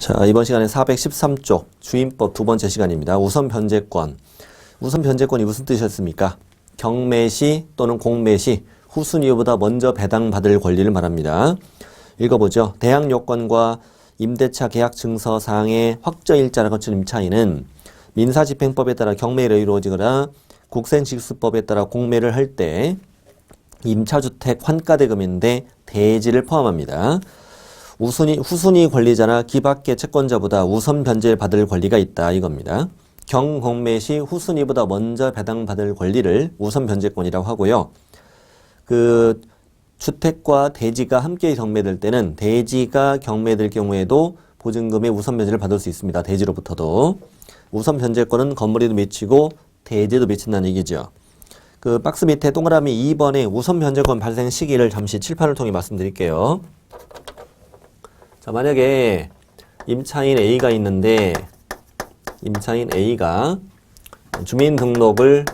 자, 이번 시간에 413쪽 주임법 두 번째 시간입니다. 우선 변제권. 우선 변제권이 무슨 뜻이었습니까? 경매시 또는 공매시 후순위 이유보다 먼저 배당받을 권리를 말합니다. 읽어보죠. 대항 요건과 임대차 계약 증서 사항의 확정일자를 거친 임차인은 민사집행법에 따라 경매로 이루어지거나 국생직수법에 따라 공매를 할 때 임차주택 환가대금인데 대지를 포함합니다. 후순위 권리자나 기밖의 채권자보다 우선 변제를 받을 권리가 있다 이겁니다. 경공매 시 후순위보다 먼저 배당받을 권리를 우선 변제권이라고 하고요. 그 주택과 대지가 함께 경매될 때는 대지가 경매될 경우에도 보증금의 우선 변제를 받을 수 있습니다. 대지로부터도. 우선 변제권은 건물에도 미치고 대지에도 미친다는 얘기죠. 그 박스 밑에 동그라미 2번의 우선 변제권 발생 시기를 잠시 칠판을 통해 말씀드릴게요. 자, 만약에 임차인 A가 있는데 임차인 A가 주민등록을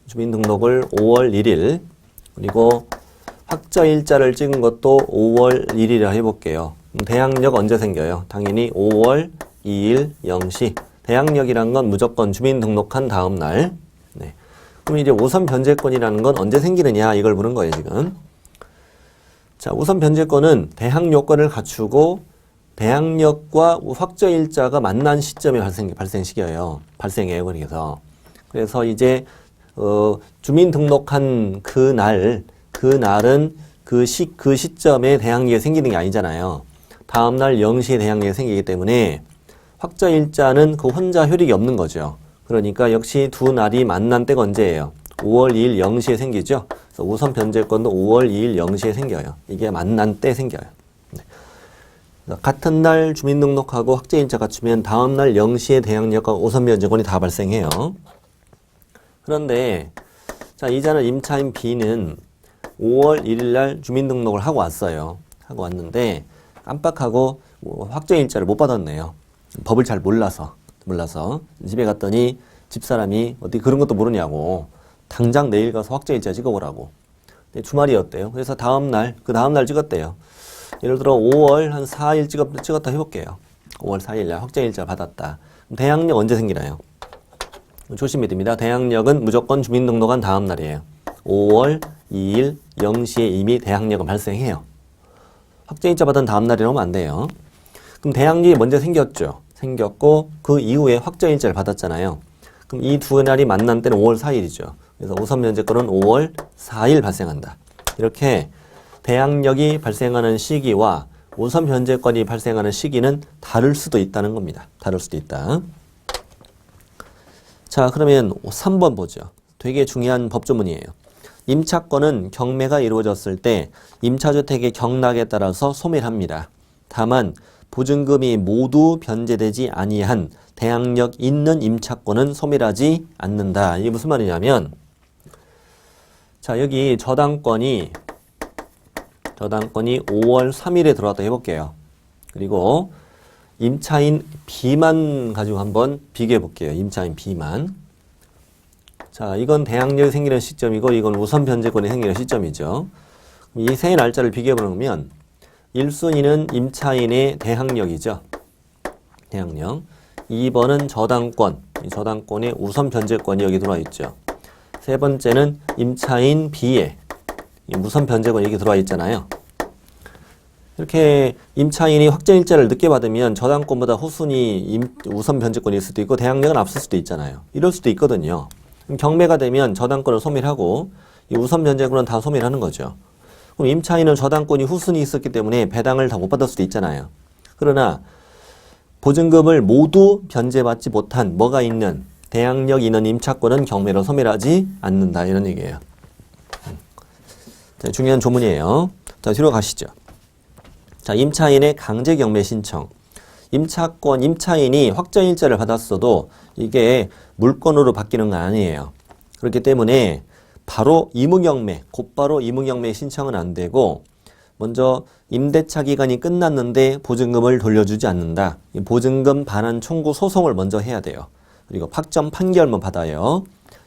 5월 1일 그리고 확정일자를 찍은 것도 5월 1일이라 해볼게요. 대항력 언제 생겨요? 당연히 5월 2일 0시. 대항력이란 건 무조건 주민등록한 다음 날. 네. 그럼 이제 우선 변제권이라는 건 언제 생기느냐 이걸 보는 거예요 지금. 자, 우선 변제권은 대항 요건을 갖추고 대항력과 확정일자가 만난 시점에 발생해요. 그래서 이제 주민등록한 그날은 그 시점에 대항력이 생기는 게 아니잖아요. 다음날 0시에 대항력이 생기기 때문에 확정일자는 그 혼자 효력이 없는 거죠. 그러니까 역시 두 날이 만난 때가 언제예요? 5월 2일 0시에 생기죠. 그래서 우선 변제권도 5월 2일 0시에 생겨요. 이게 만난 때 생겨요. 네. 같은 날 주민등록하고 확정일자 갖추면 다음 날 0시에 대항력과 우선 변제권이 다 발생해요. 그런데 자, 이자는 임차인 B는 5월 1일 날 주민등록을 하고 왔어요. 하고 왔는데 깜빡하고 확정일자를 못 받았네요. 법을 잘 몰라서 집에 갔더니 집사람이 어떻게 그런 것도 모르냐고 당장 내일 가서 확정일자 찍어보라고. 주말이었대요. 그래서 그 다음날 찍었대요. 예를 들어 5월 한 4일 찍었다 해볼게요. 5월 4일 날 확정일자 받았다. 대항력 언제 생기나요? 조심해야 됩니다. 대항력은 무조건 주민등록한 다음 날이에요. 5월 2일 0시에 이미 대항력은 발생해요. 확정일자 받은 다음 날이라면 안 돼요. 그럼 대항력이 먼저 생겼죠. 생겼고 그 이후에 확정일자를 받았잖아요. 그럼 이 두 날이 만난 때는 5월 4일이죠. 그래서 우선 변제권은 5월 4일 발생한다. 이렇게 대항력이 발생하는 시기와 우선 변제권이 발생하는 시기는 다를 수도 있다는 겁니다. 다를 수도 있다. 자, 그러면 3번 보죠. 되게 중요한 법조문이에요. 임차권은 경매가 이루어졌을 때 임차주택의 경락에 따라서 소멸합니다. 다만 보증금이 모두 변제되지 아니한 대항력 있는 임차권은 소멸하지 않는다. 이게 무슨 말이냐면 자, 여기 저당권이 5월 3일에 들어왔다 해볼게요. 그리고 임차인 B만 가지고 한번 비교해 볼게요. 임차인 B만. 자, 이건 대항력이 생기는 시점이고 이건 우선 변제권이 생기는 시점이죠. 이 세 날짜를 비교해 보면 1순위는 임차인의 대항력이죠. 대항력. 2번은 저당권. 이 저당권의 우선 변제권이 여기 들어와 있죠. 세 번째는 임차인 B의 우선 변제권이 여기 들어와 있잖아요. 이렇게 임차인이 확정일자를 늦게 받으면 저당권보다 후순위 우선 변제권이 있을 수도 있고 대항력은 앞설 수도 있잖아요. 이럴 수도 있거든요. 그럼 경매가 되면 저당권을 소멸하고 이 우선 변제권은 다 소멸하는 거죠. 그럼 임차인은 저당권이 후순위 있었기 때문에 배당을 다 못 받을 수도 있잖아요. 그러나 보증금을 모두 변제받지 못한 뭐가 있는 대항력 있는 임차권은 경매로 소멸하지 않는다. 이런 얘기예요. 자, 중요한 조문이에요. 자, 뒤로 가시죠. 자, 임차인의 강제 경매 신청. 임차인이 확정일자를 받았어도 이게 물건으로 바뀌는 건 아니에요. 그렇기 때문에 바로 곧바로 임의경매 신청은 안 되고 먼저 임대차 기간이 끝났는데 보증금을 돌려주지 않는다. 이 보증금 반환 청구 소송을 먼저 해야 돼요. 그리고 확정 판결만 받아요.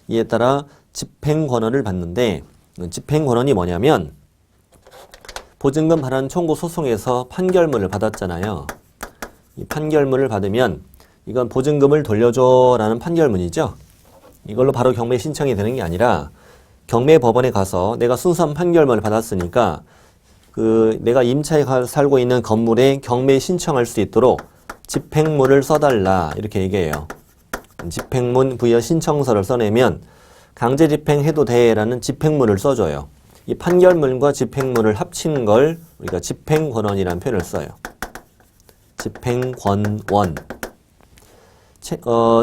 이에 따라 집행권한을 받는데 집행권한이 뭐냐면 보증금 반환 청구 소송에서 판결문을 받았잖아요. 이 판결문을 받으면 이건 보증금을 돌려줘라는 판결문이죠. 이걸로 바로 경매 신청이 되는 게 아니라 경매법원에 가서 내가 순수한 판결문을 받았으니까 내가 임차에 살고 있는 건물에 경매 신청할 수 있도록 집행문을 써달라 이렇게 얘기해요. 집행문 부여 신청서를 써내면 강제 집행해도 돼라는 집행문을 써줘요. 이 판결문과 집행문을 합친 걸 우리가 집행권원이라는 표현을 써요. 집행권원.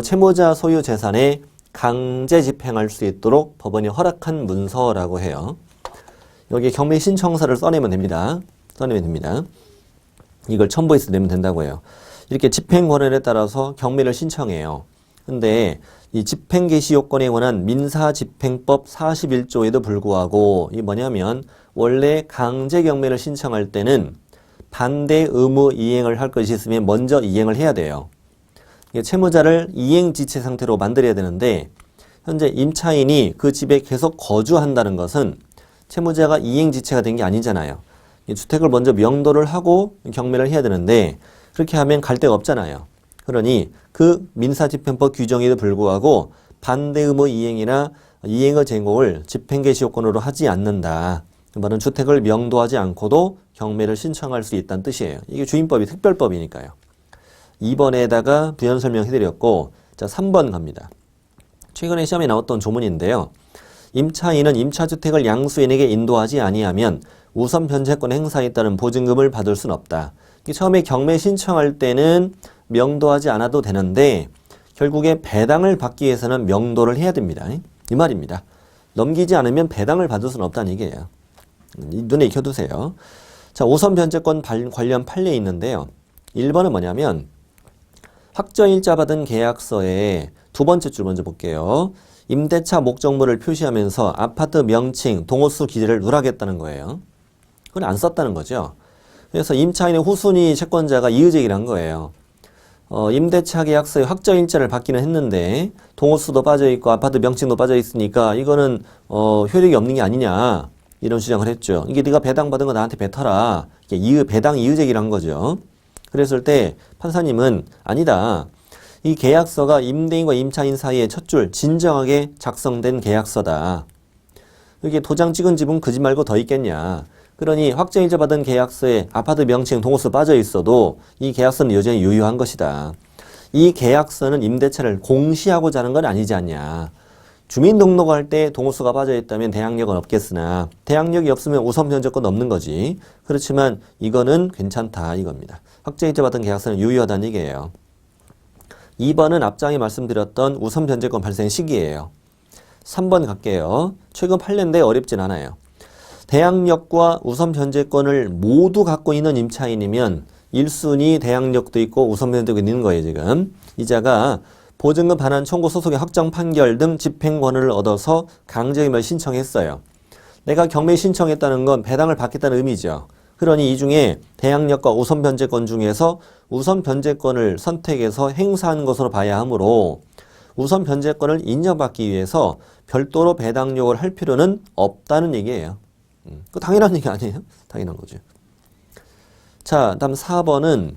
채무자 소유 재산에 강제 집행할 수 있도록 법원이 허락한 문서라고 해요. 여기 경매 신청서를 써내면 됩니다. 이걸 첨부해서 내면 된다고 해요. 이렇게 집행권원에 따라서 경매를 신청해요. 근데 이 집행 개시 요건에 관한 민사집행법 41조에도 불구하고 이 뭐냐면 원래 강제 경매를 신청할 때는 반대 의무 이행을 할 것이 있으면 먼저 이행을 해야 돼요. 채무자를 이행지체 상태로 만들어야 되는데 현재 임차인이 그 집에 계속 거주한다는 것은 채무자가 이행지체가 된 게 아니잖아요. 주택을 먼저 명도를 하고 경매를 해야 되는데 그렇게 하면 갈 데가 없잖아요. 그러니 그 민사집행법 규정에도 불구하고 반대 의무 이행이나 이행의 제공을 집행개시요건으로 하지 않는다. 말은 주택을 명도하지 않고도 경매를 신청할 수 있다는 뜻이에요. 이게 주임법이 특별법이니까요. 2번에다가 부연 설명해드렸고, 자 3번 갑니다. 최근에 시험에 나왔던 조문인데요. 임차인은 임차주택을 양수인에게 인도하지 아니하면 우선 변제권 행사에 따른 보증금을 받을 수는 없다. 처음에 경매 신청할 때는 명도하지 않아도 되는데 결국에 배당을 받기 위해서는 명도를 해야 됩니다. 이 말입니다. 넘기지 않으면 배당을 받을 수는 없다는 얘기예요. 눈에 익혀두세요. 자, 우선 변제권 관련 판례 있는데요. 1번은 뭐냐면 확정일자 받은 계약서에 두 번째 줄 먼저 볼게요. 임대차 목적물을 표시하면서 아파트 명칭, 동호수 기재를 누락했다는 거예요. 그건 안 썼다는 거죠. 그래서 임차인의 후순위 채권자가 이의제기를 한 거예요. 임대차 계약서에 확정일자를 받기는 했는데 동호수도 빠져있고 아파트 명칭도 빠져있으니까 이거는 효력이 없는 게 아니냐 이런 주장을 했죠. 이게 네가 배당받은 거 나한테 뱉어라. 배당 이의제기를 한 거죠. 그랬을 때 판사님은 아니다. 이 계약서가 임대인과 임차인 사이의 첫 줄 진정하게 작성된 계약서다. 이게 도장 찍은 집은 그 집 말고 더 있겠냐. 그러니 확정일자 받은 계약서에 아파트 명칭, 동호수 빠져 있어도 이 계약서는 여전히 유효한 것이다. 이 계약서는 임대차를 공시하고자 하는 건 아니지 않냐. 주민등록할 때 동호수가 빠져 있다면 대항력은 없겠으나 대항력이 없으면 우선 변제권 없는 거지. 그렇지만 이거는 괜찮다 이겁니다. 확정일자 받은 계약서는 유효하다는 얘기예요. 2번은 앞장에 말씀드렸던 우선 변제권 발생 시기예요. 3번 갈게요. 최근 판례인데 어렵진 않아요. 대항력과 우선 변제권을 모두 갖고 있는 임차인이면 1순위 대항력도 있고 우선 변제권이 있는 거예요, 지금. 이자가 보증금 반환 청구 소송의 확정 판결 등 집행권을 얻어서 강제경매를 신청했어요. 내가 경매 신청했다는 건 배당을 받겠다는 의미죠. 그러니 이 중에 대항력과 우선 변제권 중에서 우선 변제권을 선택해서 행사한 것으로 봐야 하므로 우선 변제권을 인정받기 위해서 별도로 배당 요구를 할 필요는 없다는 얘기예요. 그 당연한 얘기 아니에요? 당연한 거죠. 자, 다음 4번은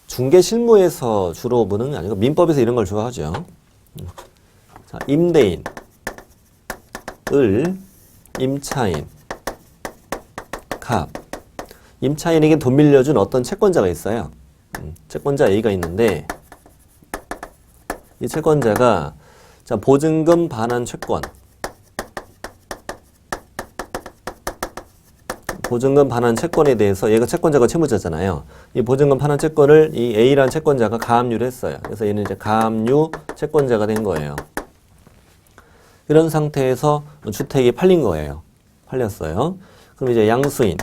중개 실무에서 주로 보는 게 아니고 민법에서 이런 걸 좋아하죠. 자, 임대인, 임차인, 갑. 임차인에게 돈 빌려준 어떤 채권자가 있어요. 채권자 A가 있는데 이 채권자가 자, 보증금 반환 채권. 보증금 반환 채권에 대해서 얘가 채권자가 채무자잖아요. 이 보증금 반환 채권을 이 A라는 채권자가 가압류를 했어요. 그래서 얘는 이제 가압류 채권자가 된 거예요. 이런 상태에서 주택이 팔린 거예요. 팔렸어요. 그럼 이제 양수인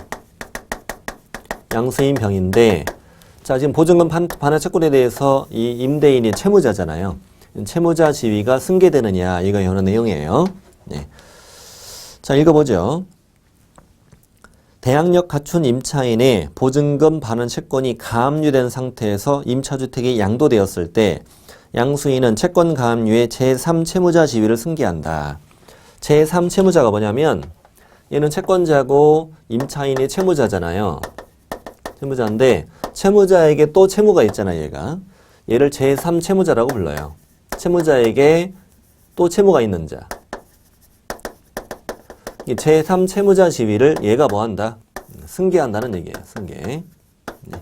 병인데 자, 지금 보증금 반환 채권에 대해서 이 임대인이 채무자잖아요. 채무자 지위가 승계되느냐 이거 여러 내용이에요. 네. 자, 읽어보죠. 대항력 갖춘 임차인의 보증금 반환 채권이 가압류된 상태에서 임차주택이 양도되었을 때 양수인은 채권 가압류의 제3채무자 지위를 승계한다. 제3채무자가 뭐냐면 얘는 채권자고 임차인이 채무자잖아요. 채무자인데 채무자에게 또 채무가 있잖아 얘가. 얘를 제3채무자라고 불러요. 채무자에게 또 채무가 있는 자. 이 제3채무자 지위를 얘가 뭐한다? 승계한다는 얘기예요. 승계. 네.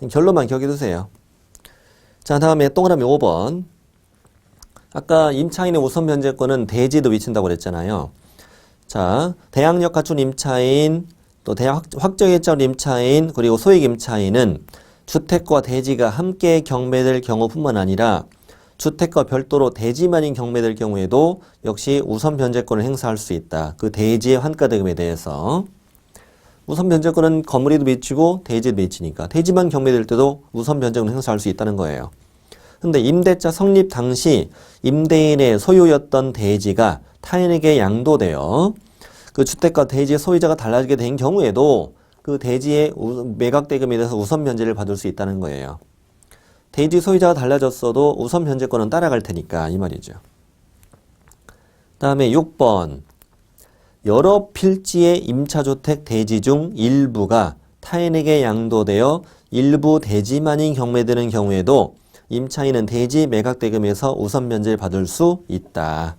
결론만 기억해 두세요. 자, 다음에 동그라미 5번. 아까 임차인의 우선 변제권은 대지도 미친다고 그랬잖아요. 자, 대항력 갖춘 임차인, 또 확정일자로 임차인, 그리고 소액 임차인은 주택과 대지가 함께 경매될 경우뿐만 아니라 주택과 별도로 대지만이 경매될 경우에도 역시 우선 변제권을 행사할 수 있다. 그 대지의 환가대금에 대해서. 우선 변제권은 건물에도 미치고 대지에도 미치니까 대지만 경매될 때도 우선 변제권을 행사할 수 있다는 거예요. 근데 임대차 성립 당시 임대인의 소유였던 대지가 타인에게 양도되어 그 주택과 대지의 소유자가 달라지게 된 경우에도 그 대지의 매각대금에 대해서 우선 변제를 받을 수 있다는 거예요. 대지 소유자가 달라졌어도 우선 변제권은 따라갈 테니까 이 말이죠. 다음에 6번. 여러 필지의 임차주택 대지 중 일부가 타인에게 양도되어 일부 대지만이 경매되는 경우에도 임차인은 대지 매각대금에서 우선 변제를 받을 수 있다.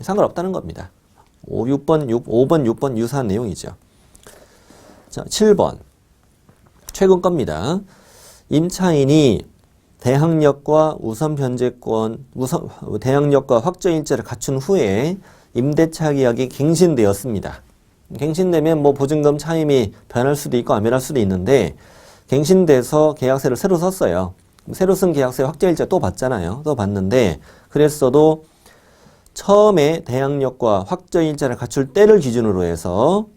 상관없다는 겁니다. 5번, 6번 유사한 내용이죠. 자, 7번. 최근 겁니다. 임차인이 대항력과 우선 변제권, 대항력과 확정일자를 갖춘 후에 임대차 계약이 갱신되었습니다. 갱신되면 뭐 보증금 차임이 변할 수도 있고 안 변할 수도 있는데 갱신돼서 계약서를 새로 썼어요. 새로 쓴 계약서에 확정일자 또 받잖아요. 또 받는데 그랬어도 처음에 대항력과 확정일자를 갖출 때를 기준으로 해서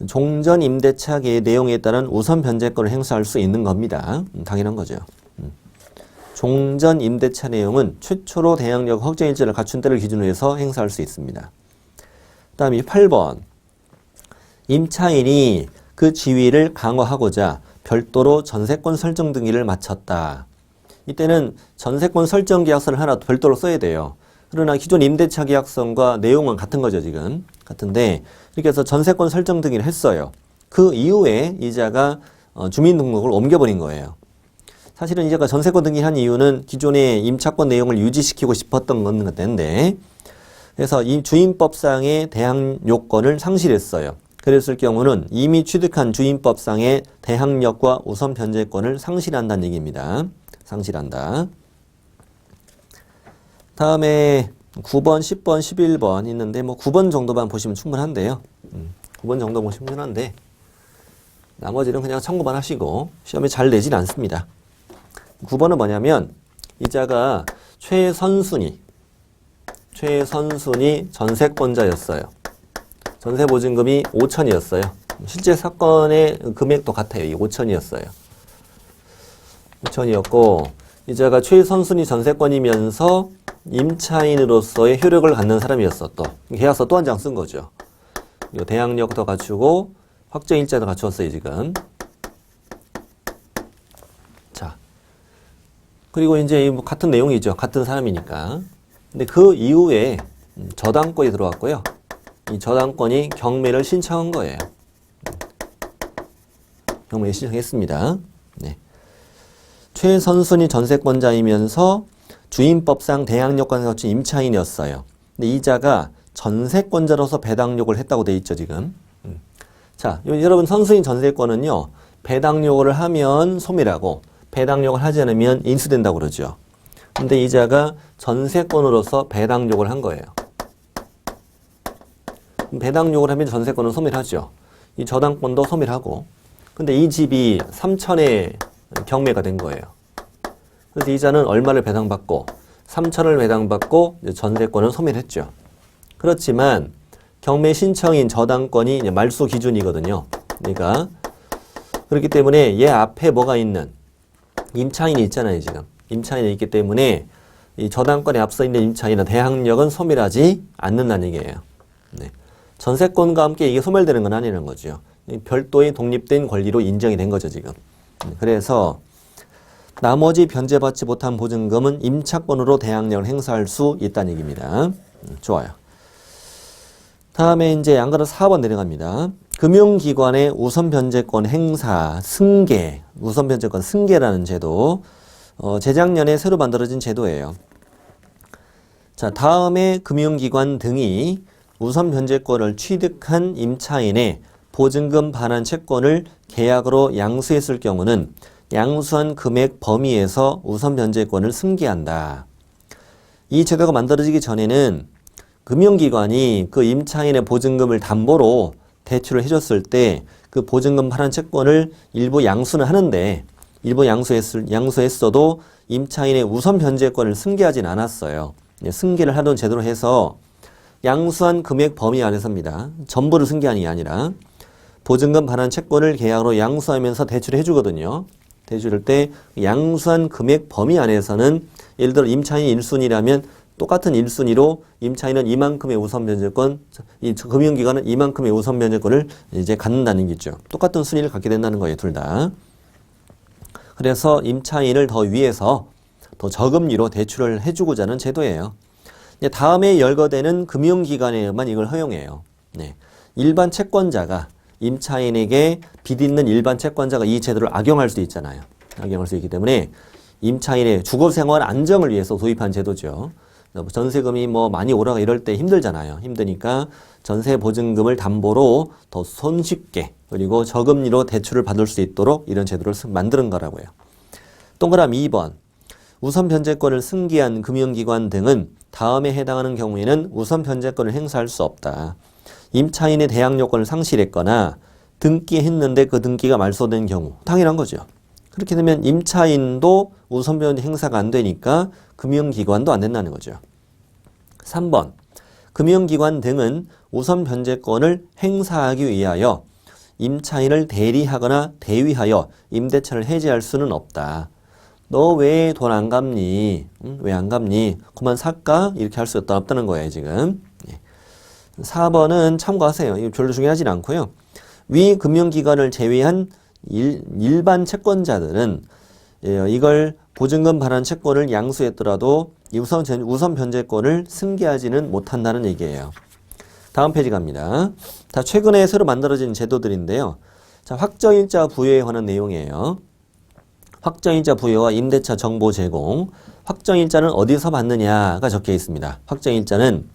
종전 임대차 계약 내용에 따른 우선 변제권을 행사할 수 있는 겁니다. 당연한 거죠. 종전 임대차 내용은 최초로 대항력 확정일자를 갖춘 때를 기준으로 해서 행사할 수 있습니다. 다음에 8번. 임차인이 그 지위를 강화하고자 별도로 전세권 설정 등기를 마쳤다. 이때는 전세권 설정 계약서를 하나 별도로 써야 돼요. 그러나 기존 임대차 계약서과 내용은 같은 거죠, 지금. 같은데 이렇게 해서 전세권 설정 등기를 했어요. 그 이후에 이자가 주민등록을 옮겨버린 거예요. 사실은 이자가 전세권 등기한 이유는 기존의 임차권 내용을 유지시키고 싶었던 건데 그래서 이 주임법상의 대항요건을 상실했어요. 그랬을 경우는 이미 취득한 주임법상의 대항력과 우선 변제권을 상실한다는 얘기입니다. 상실한다. 다음에 9번, 10번, 11번 있는데 뭐 9번 정도만 보시면 충분한데요. 9번 정도 보시면 충분한데 나머지는 그냥 참고만 하시고 시험에 잘 내진 않습니다. 9번은 뭐냐면 이자가 최선순위 전세권자였어요. 전세보증금이 5천이었어요. 실제 사건의 금액도 같아요. 이 5천이었어요. 5천이었고 이자가 최선순위 전세권이면서 임차인으로서의 효력을 갖는 사람이었어. 또 계약서 또 한 장 쓴 거죠. 대항력도 갖추고 확정일자도 갖추었어요. 지금. 자, 그리고 이제 같은 내용이죠. 같은 사람이니까. 근데 그 이후에 저당권이 들어왔고요. 이 저당권이 경매를 신청한 거예요. 경매 신청했습니다. 네. 최선순위 전세권자이면서 주임법상 대항력권을 갖춘 임차인이었어요. 근데 이자가 전세권자로서 배당요구를 했다고 돼 있죠, 지금. 자, 여러분 선순위 전세권은요. 배당요구를 하면 소멸하고 배당요구를 하지 않으면 인수된다고 그러죠. 근데 이자가 전세권으로서 배당요구를 한 거예요. 배당요구를 하면 전세권은 소멸하죠. 이 저당권도 소멸하고. 근데 이 집이 3천에 경매가 된 거예요. 그래서 이자는 얼마를 배당받고 3천을 배당받고 전세권은 소멸했죠. 그렇지만 경매 신청인 저당권이 이제 말소 기준이거든요. 그러니까 그렇기 때문에 얘 앞에 뭐가 있는 임차인이 있잖아요. 지금 임차인이 있기 때문에 이 저당권에 앞서 있는 임차인은 대항력은 소멸하지 않는다는 얘기예요. 네. 전세권과 함께 이게 소멸되는 건 아니라는 거죠. 별도의 독립된 권리로 인정이 된 거죠, 지금. 그래서 나머지 변제받지 못한 보증금은 임차권으로 대항력을 행사할 수 있다는 얘기입니다. 좋아요. 다음에 이제 안 그래도 4번 내려갑니다. 금융기관의 우선변제권 행사, 승계, 우선변제권 승계라는 제도. 재작년에 새로 만들어진 제도예요. 자, 다음에 금융기관 등이 우선변제권을 취득한 임차인의 보증금 반환 채권을 계약으로 양수했을 경우는 양수한 금액 범위에서 우선변제권을 승계한다. 이 제도가 만들어지기 전에는 금융기관이 그 임차인의 보증금을 담보로 대출을 해줬을 때 그 보증금 반환 채권을 일부 양수는 하는데 일부 양수했어도 임차인의 우선 변제권을 승계하진 않았어요. 승계를 하던 제도로 해서 양수한 금액 범위 안에서입니다. 전부를 승계하는 게 아니라 보증금 반환 채권을 계약으로 양수하면서 대출을 해주거든요. 대출할 때 양수한 금액 범위 안에서는 예를 들어 임차인이 1순위라면 똑같은 1순위로 임차인은 이만큼의 우선 변제권, 이 금융기관은 이만큼의 우선 변제권을 이제 갖는다는 얘기죠. 똑같은 순위를 갖게 된다는 거예요, 둘 다. 그래서 임차인을 더 위해서 더 저금리로 대출을 해주고자 하는 제도예요. 다음에 열거되는 금융기관에만 이걸 허용해요. 네. 일반 채권자가 임차인에게 빚 있는 일반 채권자가 이 제도를 악용할 수 있잖아요. 악용할 수 있기 때문에 임차인의 주거생활 안정을 위해서 도입한 제도죠. 전세금이 뭐 많이 오르가 이럴 때 힘들잖아요. 힘드니까 전세 보증금을 담보로 더 손쉽게 그리고 저금리로 대출을 받을 수 있도록 이런 제도를 만드는 거라고요. 동그라미 2번. 우선 변제권을 승계한 금융기관 등은 다음에 해당하는 경우에는 우선 변제권을 행사할 수 없다. 임차인의 대항 요건을 상실했거나 등기했는데 그 등기가 말소된 경우. 당연한 거죠. 그렇게 되면 임차인도 우선 변제 행사가 안 되니까 금융기관도 안 된다는 거죠. 3번. 금융기관 등은 우선 변제권을 행사하기 위하여 임차인을 대리하거나 대위하여 임대차를 해지할 수는 없다. 너 왜 돈 안 갚니? 왜 안 갚니? 그만 살까? 이렇게 할 수 없다는 거예요, 지금. 4번은 참고하세요. 이거 별로 중요하진 않고요. 위 금융기관을 제외한 일반 채권자들은 이걸 보증금 반환 채권을 양수했더라도 우선 변제권을 승계하지는 못한다는 얘기예요. 다음 페이지 갑니다. 자, 최근에 새로 만들어진 제도들인데요. 자, 확정일자 부여에 관한 내용이에요. 확정일자 부여와 임대차 정보 제공. 확정일자는 어디서 받느냐가 적혀 있습니다. 확정일자는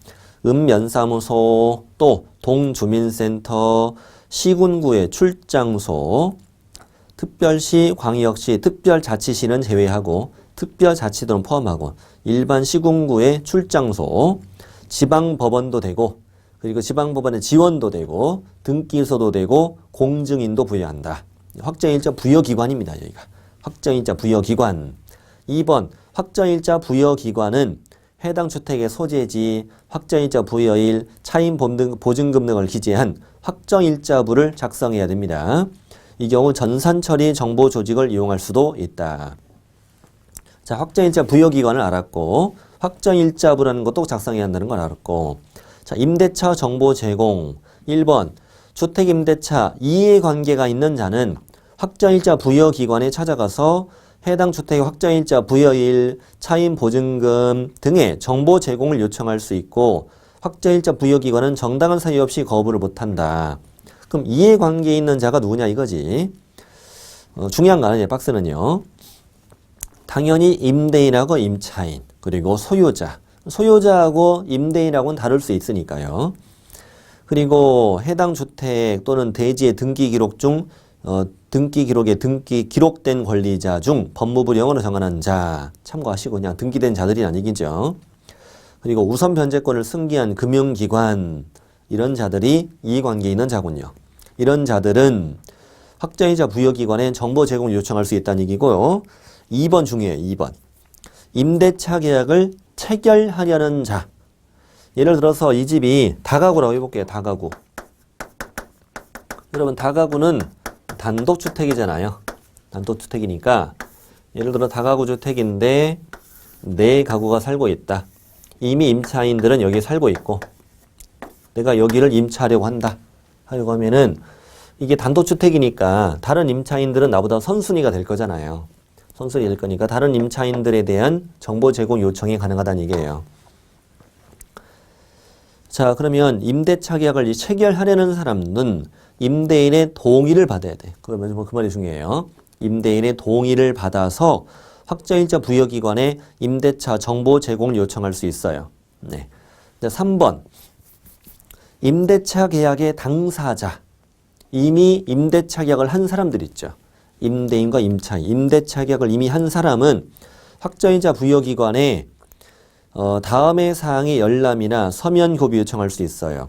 읍면사무소, 또 동주민센터, 시군구의 출장소, 특별시, 광역시, 특별자치시는 제외하고 특별자치도는 포함하고 일반 시군구의 출장소, 지방법원도 되고 그리고 지방법원의 지원도 되고 등기소도 되고 공증인도 부여한다. 확정일자 부여기관입니다. 여기가. 확정일자 부여기관. 2번 확정일자 부여기관은 해당 주택의 소재지, 확정일자 부여일, 차임 보증금 등을 기재한 확정일자부를 작성해야 됩니다. 이 경우 전산처리 정보 조직을 이용할 수도 있다. 자, 확정일자 부여기관을 알았고 확정일자부라는 것도 작성해야 한다는 걸 알았고 자, 임대차 정보 제공 1번 주택임대차 이해관계가 있는 자는 확정일자 부여기관에 찾아가서 해당 주택의 확정일자 부여일, 차임 보증금 등의 정보 제공을 요청할 수 있고 확정일자 부여기관은 정당한 사유 없이 거부를 못한다. 그럼 이해관계에 있는 자가 누구냐 이거지. 중요한 거 아니에요. 박스는요. 당연히 임대인하고 임차인 그리고 소유자. 소유자하고 임대인하고는 다를 수 있으니까요. 그리고 해당 주택 또는 대지의 등기 기록 중 등기 기록에 기록된 권리자 중 법무부령으로 정한한 자 참고하시고 그냥 등기된 자들이 아니겠죠. 그리고 우선 변제권을 승계한 금융기관 이런 자들이 이해관계에 있는 자군요. 이런 자들은 확정일자 부여기관에 정보 제공을 요청할 수 있다는 얘기고요. 2번 중요해요. 2번. 임대차 계약을 체결하려는 자. 예를 들어서 이 집이 다가구라고 해볼게요. 다가구. 여러분 다가구는 단독주택이잖아요. 단독주택이니까 예를 들어 다가구 주택인데 네 가구가 살고 있다. 이미 임차인들은 여기 살고 있고 내가 여기를 임차하려고 한다. 하려고 하면은 이게 단독주택이니까 다른 임차인들은 나보다 선순위가 될 거잖아요. 선순위 될 거니까 다른 임차인들에 대한 정보 제공 요청이 가능하다는 얘기예요. 자, 그러면 임대차 계약을 체결하려는 사람은 임대인의 동의를 받아야 돼. 그러면 그 말이 중요해요. 임대인의 동의를 받아서 확정일자 부여기관에 임대차 정보 제공을 요청할 수 있어요. 네. 3번. 임대차 계약의 당사자. 이미 임대차 계약을 한 사람들 있죠. 임대인과 임차인. 임대차 계약을 이미 한 사람은 확정일자 부여기관에 다음의 사항의 열람이나 서면 교비 요청할 수 있어요.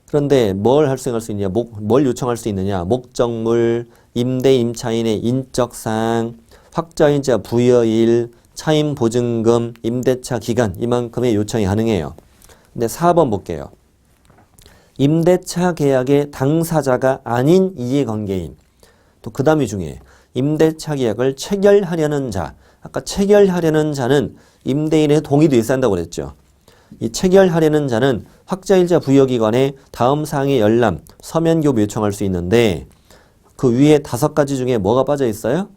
그런데 뭘 할 수 있냐? 뭘 요청할 수 있느냐? 목적물, 임대 임차인의 인적사항, 확정일자 부여일, 차임 보증금, 임대차 기간 이만큼의 요청이 가능해요. 근데 4번 볼게요. 임대차 계약의 당사자가 아닌 이해관계인. 또 그 다음이 중요해. 임대차 계약을 체결하려는 자. 아까 체결하려는 자는 임대인의 동의도 있어야 한다고 그랬죠. 이 체결하려는 자는 확정일자 부여기관에 다음 사항의 열람, 서면 교부 요청할 수 있는데 그 위에 5가지 중에 뭐가 빠져 있어요?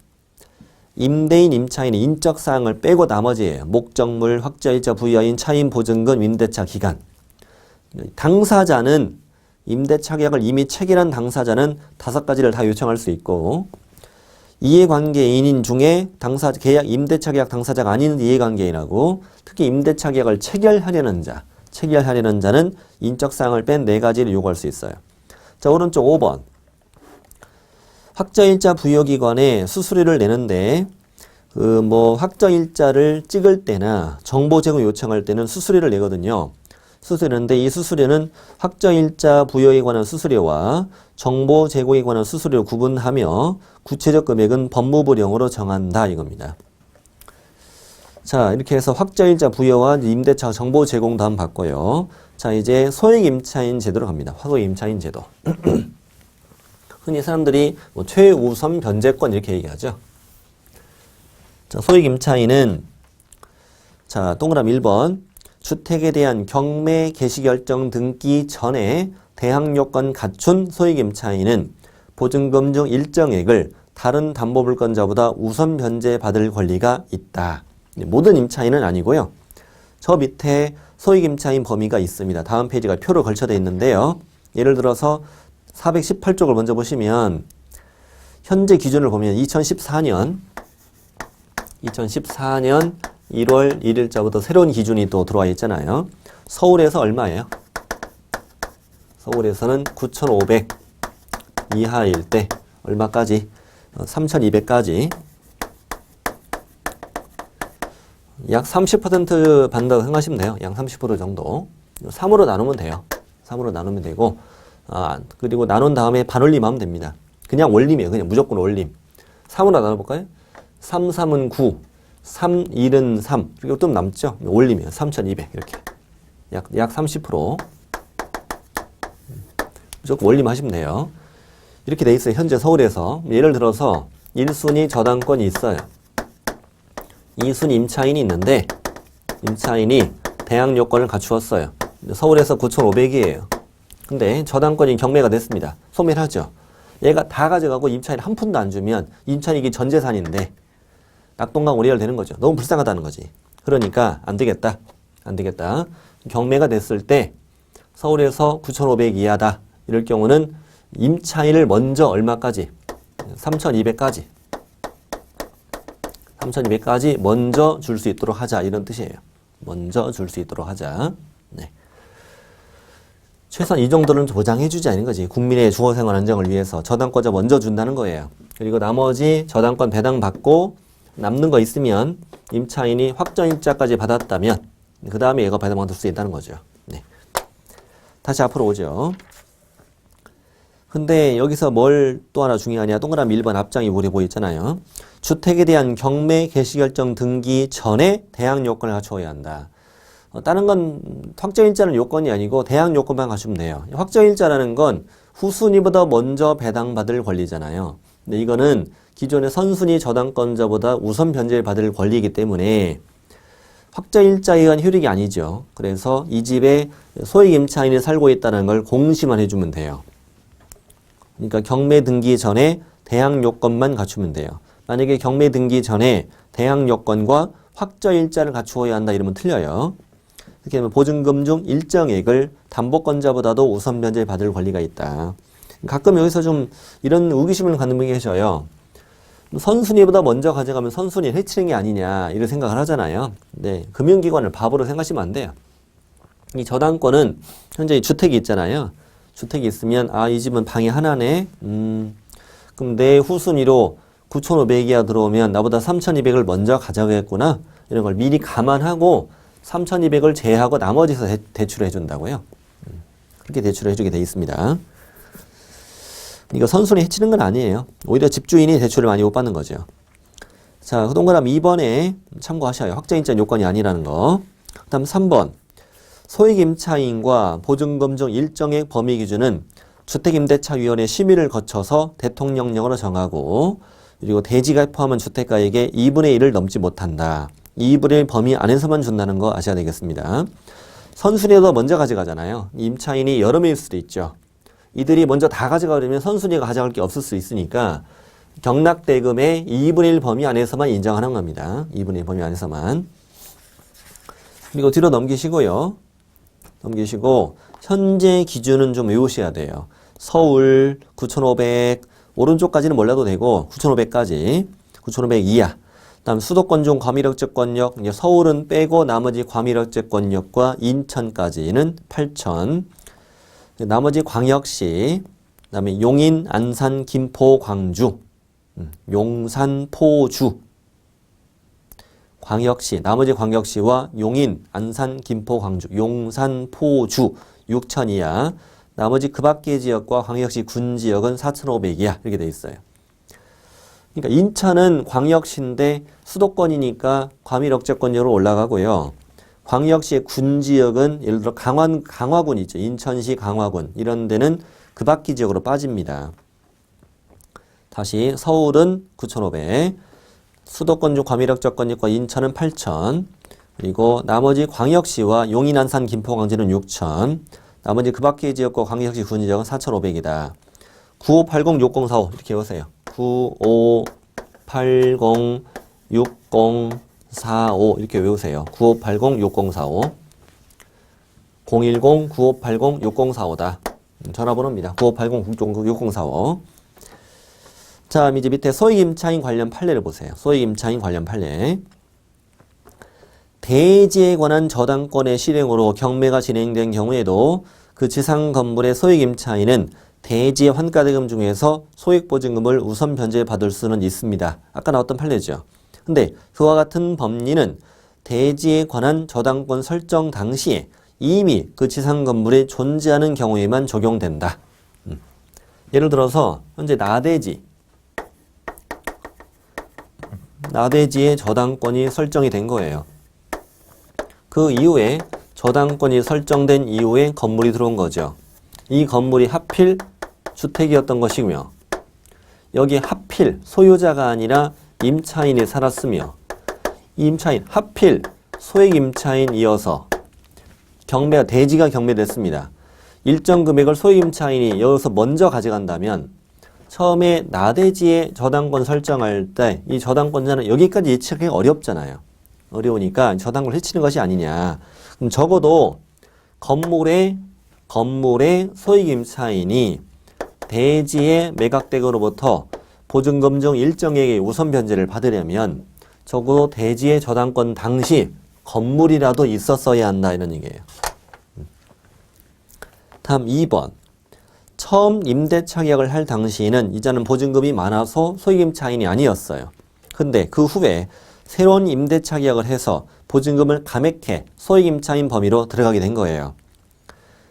임대인, 임차인의 인적사항을 빼고 나머지예요. 목적물, 확정일자 부여인, 차임 보증금, 임대차 기간. 당사자는 임대차 계약을 이미 체결한 당사자는 5가지를 다 요청할 수 있고 이해관계인인 중에 임대차 계약 당사자가 아닌 이해관계인하고 특히 임대차 계약을 체결하려는 자는 인적사항을 뺀 4가지를 요구할 수 있어요. 자, 오른쪽 5번. 확정일자 부여기관에 수수료를 내는데 확정일자를 찍을 때나 정보 제공 요청할 때는 수수료를 내거든요. 수수료인데 이 수수료는 확정일자 부여에 관한 수수료와 정보 제공에 관한 수수료를 구분하며 구체적 금액은 법무부령으로 정한다 이겁니다. 자, 이렇게 해서 확정일자 부여와 임대차 정보 제공 다음 봤고요. 자, 이제 소액임차인 제도로 갑니다. 소액임차인 제도. 흔히 사람들이 최우선 변제권 이렇게 얘기하죠. 자, 소액임차인은 자, 동그라미 1번. 주택에 대한 경매 개시결정 등기 전에 대항요건 갖춘 소액임차인은 보증금 중 일정액을 다른 담보물권자보다 우선 변제받을 권리가 있다. 모든 임차인은 아니고요. 저 밑에 소액임차인 범위가 있습니다. 다음 페이지가 표로 걸쳐져 있는데요. 예를 들어서 418쪽을 먼저 보시면 현재 기준을 보면 2014년 1월 1일자부터 새로운 기준이 또 들어와 있잖아요. 서울에서 얼마예요? 서울에서는 9,500 이하일 때 얼마까지? 3,200까지 약 30% 받는다고 생각하시면 돼요. 약 30% 정도. 3으로 나누면 돼요. 3으로 나누면 되고 그리고 나눈 다음에 반올림하면 됩니다. 그냥 올림이에요. 그냥 무조건 올림. 3으로 나눠볼까요? 3, 3은 9 3, 1은 3 그리고 좀 남죠? 올리면 3,200 이렇게 약 30% 무조건 올림하시면 돼요. 이렇게 돼 있어요. 현재 서울에서 예를 들어서 1순위 저당권이 있어요. 2순위 임차인이 있는데 임차인이 대항 요건을 갖추었어요. 서울에서 9,500이에요. 근데 저당권이 경매가 됐습니다. 소매를 하죠. 얘가 다 가져가고 임차인 한 푼도 안 주면 임차인이 이게 전 재산인데 낙동강 오리알 되는 거죠. 너무 불쌍하다는 거지. 그러니까 안 되겠다. 경매가 됐을 때 서울에서 9,500 이하다. 이럴 경우는 임차인을 먼저 얼마까지? 3,200까지. 3,200까지 먼저 줄 수 있도록 하자. 이런 뜻이에요. 먼저 줄 수 있도록 하자. 네. 최소한 이 정도는 보장해주지 않은 거지. 국민의 주거생활 안정을 위해서 저당권자 먼저 준다는 거예요. 그리고 나머지 저당권 배당받고 남는 거 있으면 임차인이 확정일자까지 받았다면 그 다음에 얘가 배당받을 수 있다는 거죠. 네. 다시 앞으로 오죠. 근데 여기서 뭘 또 하나 중요하냐. 동그라미 1번 앞장이 우리 보이잖아요. 주택에 대한 경매 개시결정 등기 전에 대항 요건을 갖추어야 한다. 다른 건 확정일자는 요건이 아니고 대항 요건만 갖추면 돼요. 확정일자라는 건 후순위보다 먼저 배당받을 권리잖아요. 근데 이거는 기존의 선순위 저당권자보다 우선 변제를 받을 권리이기 때문에 확정일자에 의한 효력이 아니죠. 그래서 이 집에 소액임차인이 살고 있다는 걸 공시만 해주면 돼요. 그러니까 경매 등기 전에 대항 요건만 갖추면 돼요. 만약에 경매 등기 전에 대항 요건과 확정일자를 갖추어야 한다 이러면 틀려요. 이렇게 하면 보증금 중 일정액을 담보권자보다도 우선 변제를 받을 권리가 있다. 가끔 여기서 좀 이런 의구심을 갖는 분이 계셔요. 선순위보다 먼저 가져가면 선순위를 해치는 게 아니냐 이런 생각을 하잖아요. 네, 금융기관을 바보로 생각하시면 안 돼요. 이 저당권은 현재 주택이 있잖아요. 주택이 있으면 이 집은 방이 하나네. 그럼 내 후순위로 9,500이야 들어오면 나보다 3,200을 먼저 가져가겠구나. 이런 걸 미리 감안하고 3,200을 제외하고 나머지서 대출을 해준다고요. 그렇게 대출을 해주게 돼 있습니다. 이거 선순위 해치는 건 아니에요. 오히려 집주인이 대출을 많이 못 받는 거죠. 자, 동그라미 2번에 참고하셔요. 확정인자 요건이 아니라는 거. 그 다음 3번. 소액임차인과 보증금 중 일정액 범위 기준은 주택임대차위원회 심의를 거쳐서 대통령령으로 정하고 그리고 대지가 포함한 주택가에게 2분의 1을 넘지 못한다. 2분의 1 범위 안에서만 준다는 거 아셔야 되겠습니다. 선순위보다 먼저 가져가잖아요. 임차인이 여러 명일 수도 있죠. 이들이 먼저 다 가져가려면 선순위가 가져갈 게 없을 수 있으니까 경락대금의 2분의 1 범위 안에서만 인정하는 겁니다. 2분의 1 범위 안에서만. 그리고 뒤로 넘기시고요. 넘기시고 현재 기준은 좀 외우셔야 돼요. 서울 9,500 오른쪽까지는 몰라도 되고 9,500까지 9,500 이하. 다음 수도권 중 과밀억제권역 서울은 빼고 나머지 과밀억제권역과 인천까지는 8,000. 나머지 광역시 그다음에 용인, 안산, 김포, 광주, 용산, 포주. 광역시, 나머지 광역시와 용인, 안산, 김포, 광주, 용산, 포주 6,000 이하. 나머지 그 밖의 지역과 광역시 군 지역은 4,500 이하 이렇게 돼 있어요. 그러니까 인천은 광역시인데 수도권이니까 과밀억제권역으로 올라가고요. 광역시의 군 지역은 예를 들어 강화군 있죠. 인천시 강화군 이런 데는 그 밖의 지역으로 빠집니다. 다시 서울은 9,500, 수도권 중 과밀억제권역과 인천은 8,000, 그리고 나머지 광역시와 용인, 안산, 김포, 광주는 6,000, 나머지 그 밖의 지역과 광역시 군 지역은 4,500이다. 9580, 6045 이렇게 외우세요. 9580, 6045 이렇게 외우세요. 9580, 6045 010-9580, 6045다. 전화번호입니다. 9580, 6045 자, 이제 밑에 소액임차인 관련 판례를 보세요. 소액임차인 관련 판례. 대지에 관한 저당권의 실행으로 경매가 진행된 경우에도 그 지상 건물의 소액임차인은 대지의 환가대금 중에서 소액보증금을 우선 변제받을 수는 있습니다. 아까 나왔던 판례죠. 근데 그와 같은 법리는 대지에 관한 저당권 설정 당시에 이미 그 지상 건물이 존재하는 경우에만 적용된다. 예를 들어서 현재 나대지의 저당권이 설정이 된 거예요. 그 이후에 저당권이 설정된 이후에 건물이 들어온 거죠. 이 건물이 하필 주택이었던 것이며 여기 하필 소유자가 아니라 임차인이 살았으며 이 임차인 하필 소액임차인이어서 대지가 경매됐습니다. 일정 금액을 소액임차인이 여기서 먼저 가져간다면 처음에 나대지의 저당권 설정할 때 이 저당권자는 여기까지 예측하기 어렵잖아요. 어려우니까 저당권을 해치는 것이 아니냐. 그럼 적어도 건물의 소액임차인이 대지의 매각대금으로부터 보증금 중 일정액의 우선 변제를 받으려면 적어도 대지의 저당권 당시 건물이라도 있었어야 한다 이런 얘기예요. 다음 2번. 처음 임대차 계약을 할 당시에는 이자는 보증금이 많아서 소액임차인이 아니었어요. 근데 그 후에 새로운 임대차 계약을 해서 보증금을 감액해 소액임차인 범위로 들어가게 된 거예요.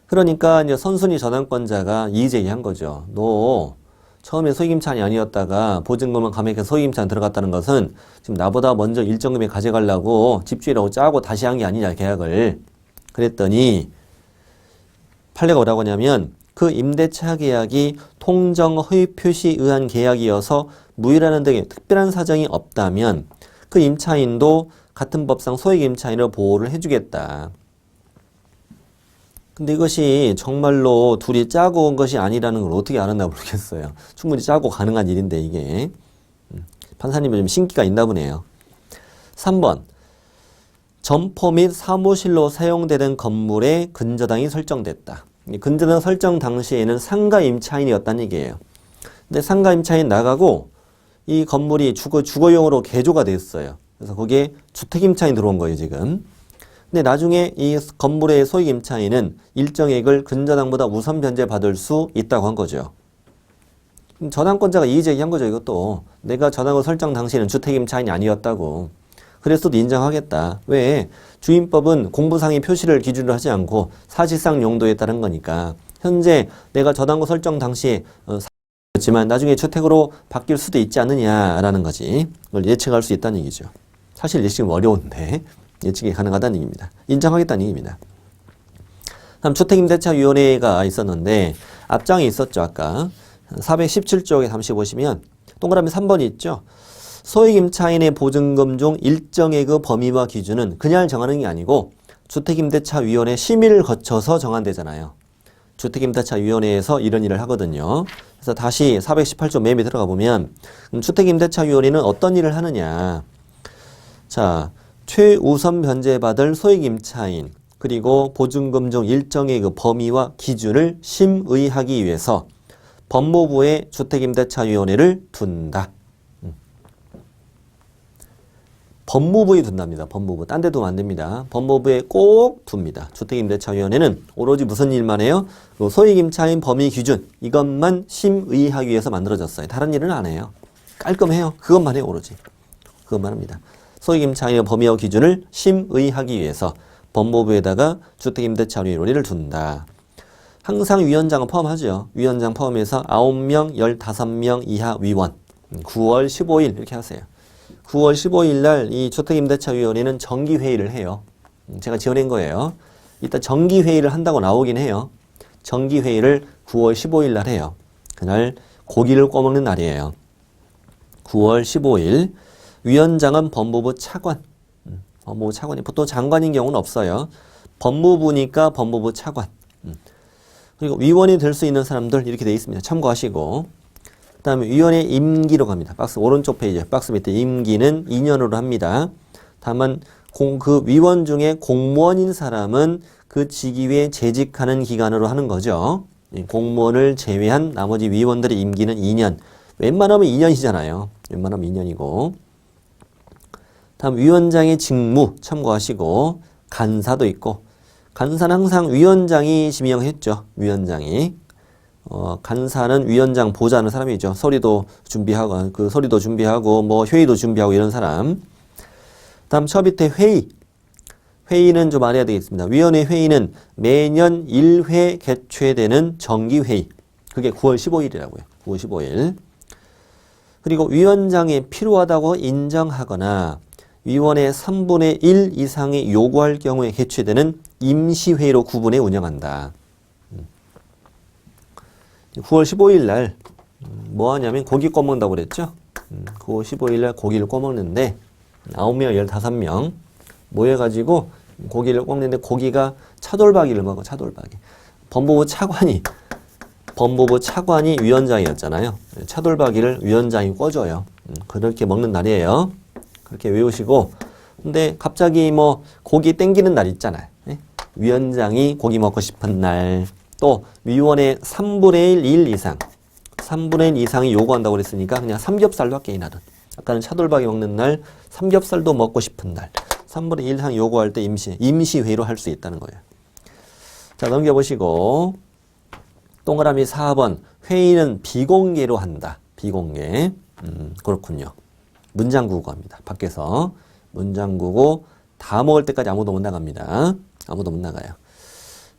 그러니까 이제 선순위 저당권자가 이의제기한 거죠. 너 처음에 소액임차인이 아니었다가 보증금을 감액해서 소액임차인 들어갔다는 것은 지금 나보다 먼저 일정 금액 가져가려고 집주인하고 짜고 다시 한 게 아니냐 계약을. 그랬더니 판례가 뭐라고 하냐면 그 임대차 계약이 통정 허위 표시에 의한 계약이어서 무효라는 등의 특별한 사정이 없다면 그 임차인도 같은 법상 소액임차인을 보호를 해주겠다. 근데 이것이 정말로 둘이 짜고 온 것이 아니라는 걸 어떻게 알았나 모르겠어요. 충분히 짜고 가능한 일인데 이게. 판사님은 좀 신기가 있나 보네요. 3번. 점포 및 사무실로 사용되던 건물에 근저당이 설정됐다. 이 근저당 설정 당시에는 상가 임차인이었다는 얘기예요. 근데 상가 임차인 나가고 이 건물이 주거용으로 개조가 됐어요. 그래서 거기에 주택 임차인 들어온 거예요, 지금. 근데 나중에 이 건물의 소액 임차인은 일정액을 근저당보다 우선 변제받을 수 있다고 한 거죠. 저당권자가 이의제기한 거죠, 이것도. 내가 저당을 설정 당시에는 주택 임차인이 아니었다고. 그랬어도 인정하겠다. 왜? 주임법은 공부상의 표시를 기준으로 하지 않고 사실상 용도에 따른 거니까. 현재 내가 저당권 설정 당시에 지만 나중에 주택으로 바뀔 수도 있지 않느냐라는 거지. 그걸 예측할 수 있다는 얘기죠. 사실 예측은 어려운데 예측이 가능하다는 얘기입니다. 인정하겠다는 얘기입니다. 다음 주택임대차위원회가 있었는데 앞장에 있었죠. 아까 417쪽에 잠시 보시면 동그라미 3번이 있죠. 소액임차인의 보증금 중 일정액의 범위와 기준은 그냥 정하는 게 아니고 주택임대차위원회 심의를 거쳐서 정한대잖아요. 주택임대차위원회에서 이런 일을 하거든요. 그래서 다시 418조 맨 밑에 들어가 보면 주택임대차위원회는 어떤 일을 하느냐. 자, 최우선 변제받을 소액임차인 그리고 보증금 중 일정의 그 범위와 기준을 심의하기 위해서 법무부에 주택임대차위원회를 둔다. 법무부에 둔답니다. 법무부. 딴 데 두면 안 됩니다. 법무부에 꼭 둡니다. 주택임대차위원회는 오로지 무슨 일만 해요? 소액임차인 범위 기준 이것만 심의하기 위해서 만들어졌어요. 다른 일은 안 해요. 깔끔해요. 그것만 해요. 오로지. 그것만 합니다. 소액임차인의 범위와 기준을 심의하기 위해서 법무부에다가 주택임대차위원회를 둔다. 항상 위원장은 포함하죠. 위원장 포함해서 9명, 15명 이하 위원. 9월 15일 이렇게 하세요. 9월 15일 날 이 주택임대차위원회는 정기회의를 해요. 제가 지어낸 거예요. 이따 정기회의를 한다고 나오긴 해요. 정기회의를 9월 15일 날 해요. 그날 고기를 꺼먹는 날이에요. 9월 15일 위원장은 법무부 차관. 법무부 차관이 보통 장관인 경우는 없어요. 법무부니까 법무부 차관. 그리고 위원이 될 수 있는 사람들 이렇게 돼 있습니다. 참고하시고. 그 다음에 위원회 임기로 갑니다. 박스 오른쪽 페이지 박스 밑에 임기는 2년으로 합니다. 다만 그 위원 중에 공무원인 사람은 그 직위에 재직하는 기간으로 하는 거죠. 공무원을 제외한 나머지 위원들의 임기는 2년. 웬만하면 2년이잖아요. 웬만하면 2년이고. 다음 위원장의 직무 참고하시고 간사도 있고 간사는 항상 위원장이 지명했죠. 위원장이. 간사는 위원장 보좌하는 사람이죠. 서류도 준비하고, 뭐, 회의도 준비하고 이런 사람. 다음, 저 밑에 회의. 회의는 좀 알아야 되겠습니다. 위원회 회의는 매년 1회 개최되는 정기회의. 그게 9월 15일이라고요. 9월 15일. 그리고 위원장이 필요하다고 인정하거나 위원회 3분의 1 이상이 요구할 경우에 개최되는 임시회의로 구분해 운영한다. 9월 15일 날 뭐 하냐면 고기 꺼먹는다고 그랬죠? 9월 15일 날 고기를 꺼먹는데 9명, 15명 모여가지고 고기를 꺾는데 고기가 차돌박이를 먹어. 차돌박이. 법무부 차관이 위원장이었잖아요. 차돌박이를 위원장이 꿔줘요. 그렇게 먹는 날이에요. 그렇게 외우시고. 근데 갑자기 뭐 고기 땡기는 날 있잖아요. 위원장이 고기 먹고 싶은 날. 또 위원회 3분의 1 이상 3분의 1 이상이 요구한다고 그랬으니까 그냥 삼겹살로 할게 이날은. 아까는 차돌박이 먹는 날 삼겹살도 먹고 싶은 날 3분의 1 이상 요구할 때 임시회의로 할 수 있다는 거예요. 자 넘겨보시고 동그라미 4번 회의는 비공개로 한다. 비공개. 그렇군요. 문장구고 합니다. 밖에서 문장구고 다 먹을 때까지 아무도 못 나갑니다. 아무도 못 나가요.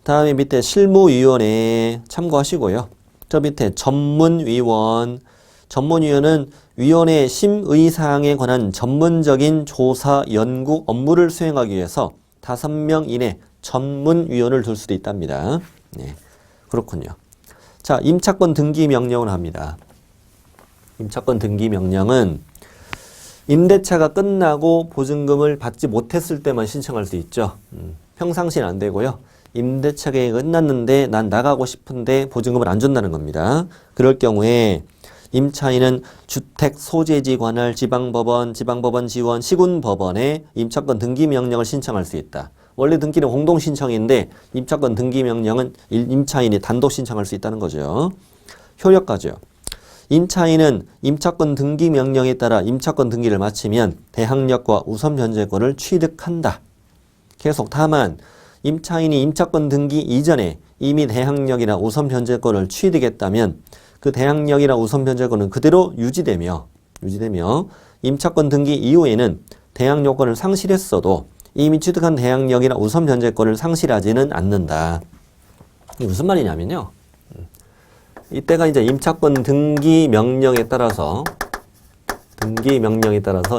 다음에 밑에 실무위원회 참고하시고요. 저 밑에 전문위원. 전문위원은 위원회 심의사항에 관한 전문적인 조사, 연구 업무를 수행하기 위해서 5명 이내 전문위원을 둘 수도 있답니다. 네, 그렇군요. 자, 임차권 등기 명령을 합니다. 임차권 등기 명령은 임대차가 끝나고 보증금을 받지 못했을 때만 신청할 수 있죠. 평상시는 안 되고요. 임대차 계획이 끝났는데 난 나가고 싶은데 보증금을 안 준다는 겁니다. 그럴 경우에 임차인은 주택 소재지 관할 지방법원, 지방법원 지원, 시군법원에 임차권 등기 명령을 신청할 수 있다. 원래 등기는 공동 신청인데 임차권 등기 명령은 임차인이 단독 신청할 수 있다는 거죠. 효력가죠. 임차인은 임차권 등기 명령에 따라 임차권 등기를 마치면 대항력과 우선 변제권을 취득한다. 계속 다만 임차인이 임차권 등기 이전에 이미 대항력이나 우선 변제권을 취득했다면 그 대항력이나 우선 변제권은 그대로 유지되며 임차권 등기 이후에는 대항 요건을 상실했어도 이미 취득한 대항력이나 우선 변제권을 상실하지는 않는다. 이게 무슨 말이냐면요. 이때가 이제 임차권 등기 명령에 따라서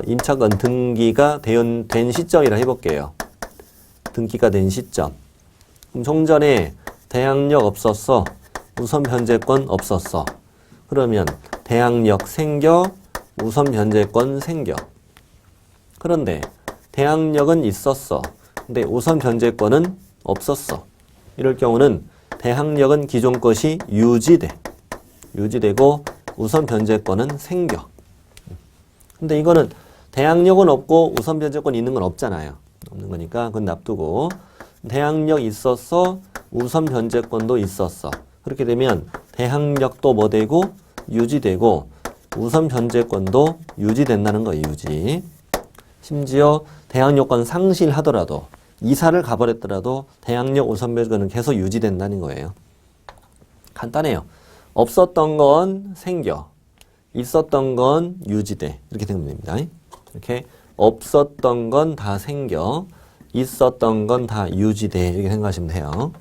임차권 등기가 된 시점이라 해볼게요. 등기가 된 시점. 그럼 좀 전에 대항력 없었어. 우선 변제권 없었어. 그러면 대항력 생겨, 우선 변제권 생겨. 그런데 대항력은 있었어. 근데 우선 변제권은 없었어. 이럴 경우는 대항력은 기존 것이 유지되고 우선 변제권은 생겨. 근데 이거는 대항력은 없고 우선 변제권 있는 건 없잖아요. 없는 거니까 그건 납두고 대항력 있었어. 우선 변제권도 있었어. 그렇게 되면 대항력도 뭐 되고 유지되고 우선 변제권도 유지된다는 거예요. 유지. 심지어 대항력권 상실하더라도 이사를 가버렸더라도 대항력 우선 변제권은 계속 유지된다는 거예요. 간단해요. 없었던 건 생겨. 있었던 건 유지돼. 이렇게 되면 됩니다. 이렇게 없었던 건 다 생겨. 있었던 건 다 유지돼. 이렇게 생각하시면 돼요.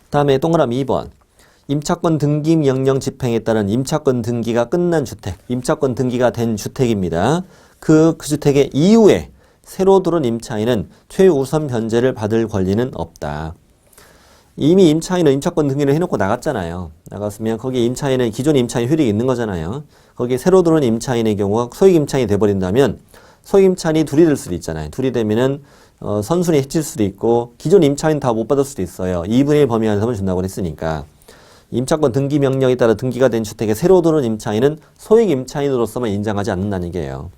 다음에 동그라미 2번. 임차권 등기 명령 집행에 따른 임차권 등기가 끝난 주택. 임차권 등기가 된 주택입니다. 그 주택의 이후에 새로 들어온 임차인은 최우선 변제를 받을 권리는 없다. 이미 임차인은 임차권 등기를 해놓고 나갔잖아요. 나갔으면 거기에 임차인은 기존 임차인 효력이 있는 거잖아요. 거기에 새로 들어온 임차인의 경우가 소액 임차인이 돼버린다면 소액 임차인이 둘이 될 수도 있잖아요. 둘이 되면은 선순위 해칠 수도 있고 기존 임차인 다 못 받을 수도 있어요. 2분의 1 범위 안에서만 준다고 했으니까. 임차권 등기 명령에 따라 등기가 된 주택에 새로 들어온 임차인은 소액 임차인으로서만 인정하지 않는다는 얘기예요.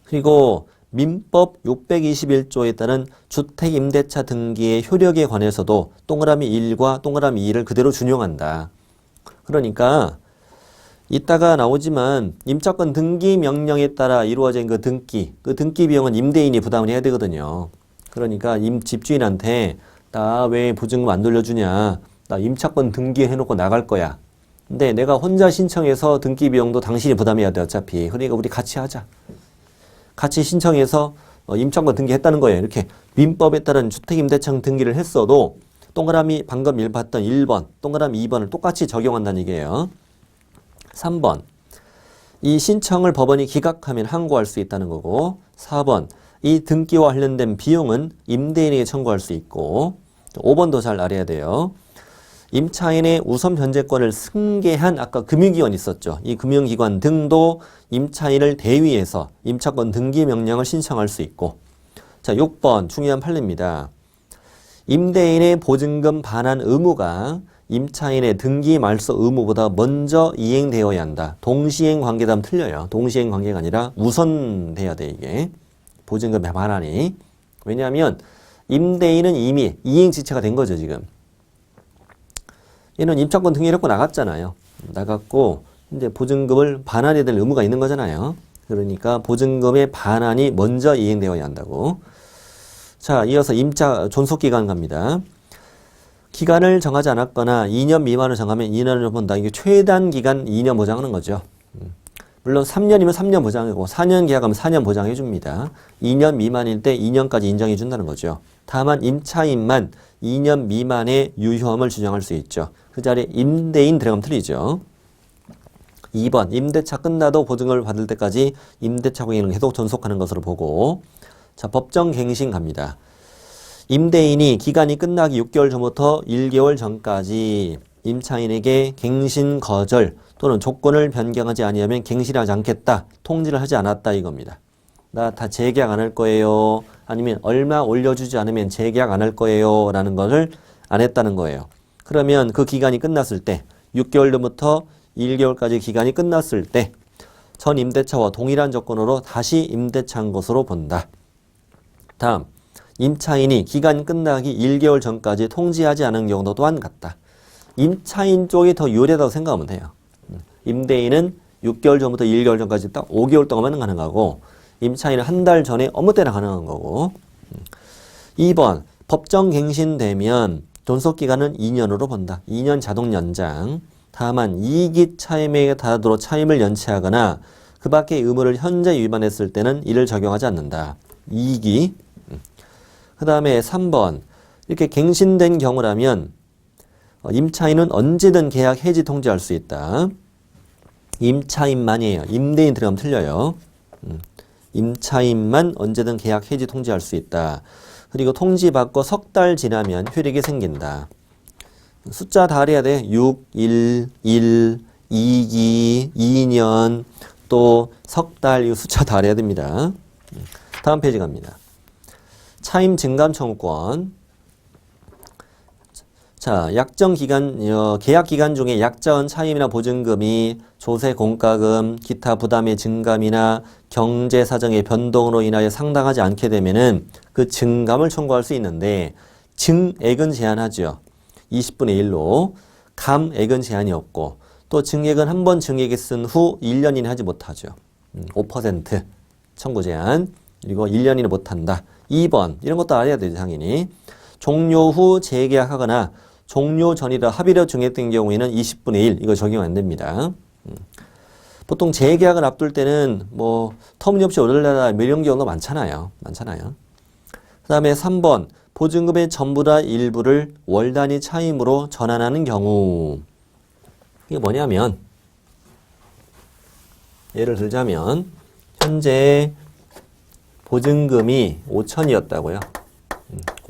그리고 민법 621조에 따른 주택임대차 등기의 효력에 관해서도 동그라미 1과 동그라미 2를 그대로 준용한다. 그러니까 이따가 나오지만 임차권 등기 명령에 따라 이루어진 그 등기 비용은 임대인이 부담을 해야 되거든요. 그러니까 집주인한테 나 왜 보증금 안 돌려주냐. 나 임차권 등기해놓고 나갈 거야. 근데 내가 혼자 신청해서 등기 비용도 당신이 부담해야 돼 어차피. 그러니까 우리 같이 하자. 같이 신청해서 임차권 등기했다는 거예요. 이렇게 민법에 따른 주택임대차 등기를 했어도 동그라미 방금 봤던 1번, 동그라미 2번을 똑같이 적용한다는 얘기예요. 3번. 이 신청을 법원이 기각하면 항고할 수 있다는 거고 4번. 이 등기와 관련된 비용은 임대인에게 청구할 수 있고 5번도 잘 알아야 돼요. 임차인의 우선 변제권을 승계한 아까 금융기관 있었죠. 이 금융기관 등도 임차인을 대위해서 임차권 등기 명령을 신청할 수 있고 자 6번 중요한 판례입니다. 임대인의 보증금 반환 의무가 임차인의 등기 말소 의무보다 먼저 이행되어야 한다. 동시행 관계다면 틀려요. 동시행 관계가 아니라 우선돼야 돼 이게. 보증금의 반환이. 왜냐하면 임대인은 이미 이행지체가 된 거죠 지금. 얘는 임차권 등기를 했고 나갔잖아요. 나갔고 이제 보증금을 반환해야 될 의무가 있는 거잖아요. 그러니까 보증금의 반환이 먼저 이행되어야 한다고. 자, 이어서 임차 존속기간 갑니다. 기간을 정하지 않았거나 2년 미만을 정하면 2년을 본다. 이게 최단 기간 2년 보장하는 거죠. 물론 3년이면 3년 보장이고 4년 계약하면 4년 보장해 줍니다. 2년 미만일 때 2년까지 인정해 준다는 거죠. 다만 임차인만 2년 미만의 유효함을 주장할 수 있죠. 그 자리에 임대인 들어가면 틀리죠. 2번 임대차 끝나도 보증을 받을 때까지 임대차 공인은 계속 존속하는 것으로 보고 자 법정 갱신 갑니다. 임대인이 기간이 끝나기 6개월 전부터 1개월 전까지 임차인에게 갱신 거절 또는 조건을 변경하지 아니하면 갱신하지 않겠다. 통지를 하지 않았다 이겁니다. 나 다 재계약 안 할 거예요. 아니면 얼마 올려주지 않으면 재계약 안 할 거예요. 라는 것을 안 했다는 거예요. 그러면 그 기간이 끝났을 때 6개월 전부터 1개월까지 기간이 끝났을 때 전 임대차와 동일한 조건으로 다시 임대차한 것으로 본다. 다음, 임차인이 기간 끝나기 1개월 전까지 통지하지 않은 경우도 또한 같다. 임차인 쪽이 더 유리하다고 생각하면 돼요. 임대인은 6개월 전부터 1개월 전까지 딱 5개월 동안만 가능하고 임차인은 한 달 전에 아무 때나 가능한 거고. 2번, 법정 갱신되면 존속기간은 2년으로 본다. 2년 자동 연장. 다만 이익이 차임에 다하도록 차임을 연체하거나 그 밖의 의무를 현재 위반했을 때는 이를 적용하지 않는다. 이익이. 그 다음에 3번, 이렇게 갱신된 경우라면 임차인은 언제든 계약 해지 통지할 수 있다. 임차인만이에요. 임대인 들어가면 틀려요. 임차인만 언제든 계약 해지 통지할 수 있다. 그리고 통지받고 석 달 지나면 효력이 생긴다. 숫자 다 알아야 돼. 6, 1, 1, 2기, 2년, 또 석 달, 이 숫자 다 알아야 됩니다. 다음 페이지 갑니다. 차임 증감 청구권. 자, 약정 기간, 계약 기간 중에 약정 차임이나 보증금이 조세 공과금, 기타 부담의 증감이나 경제 사정의 변동으로 인하여 상당하지 않게 되면은 그 증감을 청구할 수 있는데 증액은 제한하죠. 20분의 1로 감액은 제한이 없고 또 증액은 한 번 증액에 쓴 후 1년 이내 하지 못하죠. 5% 청구 제한. 그리고 1년 이내 못한다. 2번 이런 것도 알아야 되죠. 당연히. 종료 후 재계약하거나 종료 전이라 합의로 증액된 경우에는 20분의 1 이거 적용 안 됩니다. 보통 재계약을 앞둘 때는 뭐 터무니없이 오르려다 이런 경우가 많잖아요. 그 다음에 3번 보증금의 전부나 일부를 월 단위 차임으로 전환하는 경우. 이게 뭐냐면 예를 들자면 현재 보증금이 5천이었다고요.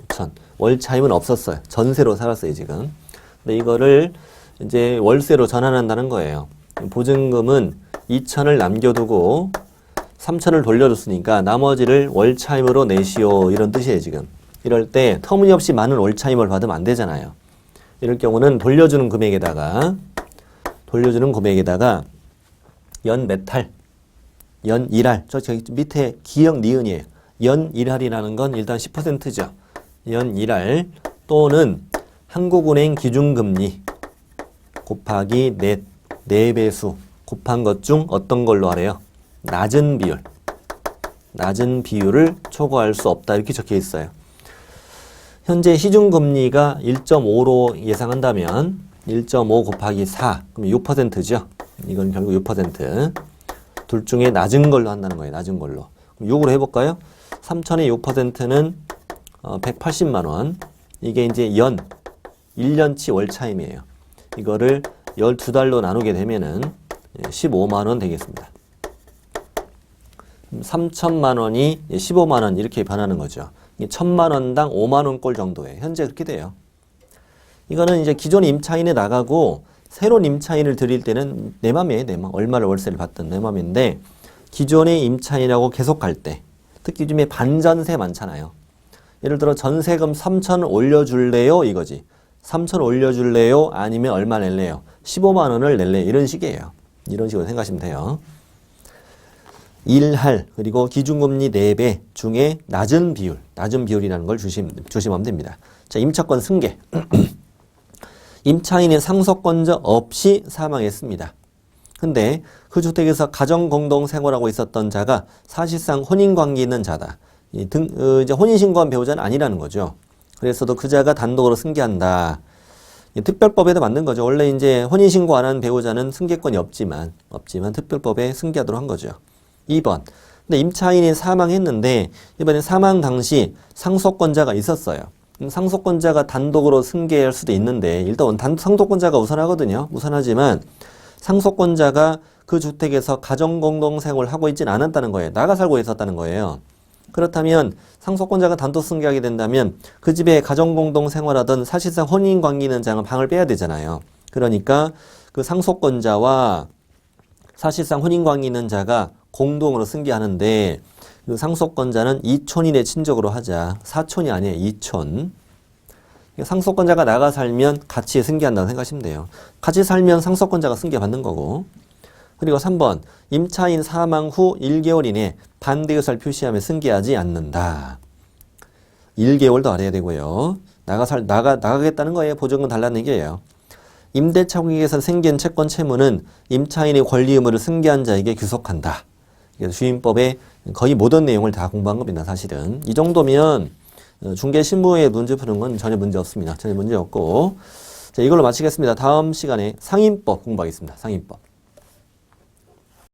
5천. 월 차임은 없었어요. 전세로 살았어요, 지금. 근데 이거를 이제 월세로 전환한다는 거예요. 보증금은 2천을 남겨두고 3천을 돌려줬으니까 나머지를 월 차임으로 내시오. 이런 뜻이에요, 지금. 이럴 때 터무니없이 많은 월 차임을 받으면 안 되잖아요. 이럴 경우는 돌려주는 금액에다가 연 몇 할, 연 1할. 저기 밑에 기역 니은이에요. 연 1할이라는 건 일단 10%죠. 연 1할 또는 한국은행 기준금리 곱하기 넷, 4배수 곱한 것 중 어떤 걸로 하래요? 낮은 비율을 초과할 수 없다. 이렇게 적혀 있어요. 현재 시중금리가 1.5로 예상한다면 1.5 곱하기 4, 그럼 6%죠. 이건 결국 6%. 둘 중에 낮은 걸로 한다는 거예요. 낮은 걸로. 그럼 6으로 해볼까요? 3천의 6%는 180만 원. 이게 이제 1년치 월차임이에요. 이거를 12달로 나누게 되면은 15만 원 되겠습니다. 3천만 원이 15만 원 이렇게 변하는 거죠. 1,000만 원당 5만 원 꼴 정도에 현재 그렇게 돼요. 이거는 이제 기존 임차인에 나가고 새로운 임차인을 드릴 때는 내 맘이에요. 내 맘. 얼마를 월세를 받든 내 맘인데 기존의 임차인하고 계속 갈 때 특히 요즘에 반전세 많잖아요. 예를 들어 전세금 3천 올려줄래요? 이거지. 3천 올려줄래요? 아니면 얼마 낼래요? 15만 원을 낼래요? 이런 식이에요. 이런 식으로 생각하시면 돼요. 1할 그리고 기준금리 4배 중에 낮은 비율이라는 걸 조심하면 됩니다. 자, 임차권 승계. 임차인의 상속권자 없이 사망했습니다. 근데 그 주택에서 가정공동생활하고 있었던 자가 사실상 혼인관계 있는 자다. 이제 혼인신고한 배우자는 아니라는 거죠. 그래서도 그 자가 단독으로 승계한다. 특별법에도 맞는 거죠. 원래 이제 혼인신고 안 한 배우자는 승계권이 없지만 특별법에 승계하도록 한 거죠. 2번. 근데 임차인이 사망했는데 이번에 사망 당시 상속권자가 있었어요. 상속권자가 단독으로 승계할 수도 있는데 일단 상속권자가 우선하거든요. 우선하지만 상속권자가 그 주택에서 가정공동생활을 하고 있지는 않았다는 거예요. 나가 살고 있었다는 거예요. 그렇다면 상속권자가 단독 승계하게 된다면 그 집에 가정공동생활하던 사실상 혼인관계 있는 자는 방을 빼야 되잖아요. 그러니까 그 상속권자와 사실상 혼인관계 있는 자가 공동으로 승계하는데 그 상속권자는 2촌 이내 친족으로 하자. 4촌이 아니에요. 2촌. 상속권자가 나가 살면 같이 승계한다고 생각하시면 돼요. 같이 살면 상속권자가 승계받는 거고. 그리고 3번 임차인 사망 후 1개월 이내 반대 의사를 표시하면 승계하지 않는다. 1개월도 알아야 되고요. 나가겠다는 거예요. 보증금 달라는 얘기예요. 임대차 공익에서 생긴 채권 채무는 임차인의 권리 의무를 승계한 자에게 귀속한다. 주임법의 거의 모든 내용을 다 공부한 겁니다. 사실은. 이 정도면 중개신무의 문제 푸는 건 전혀 문제 없습니다. 전혀 문제 없고. 자, 이걸로 마치겠습니다. 다음 시간에 상임법 공부하겠습니다. 상임법.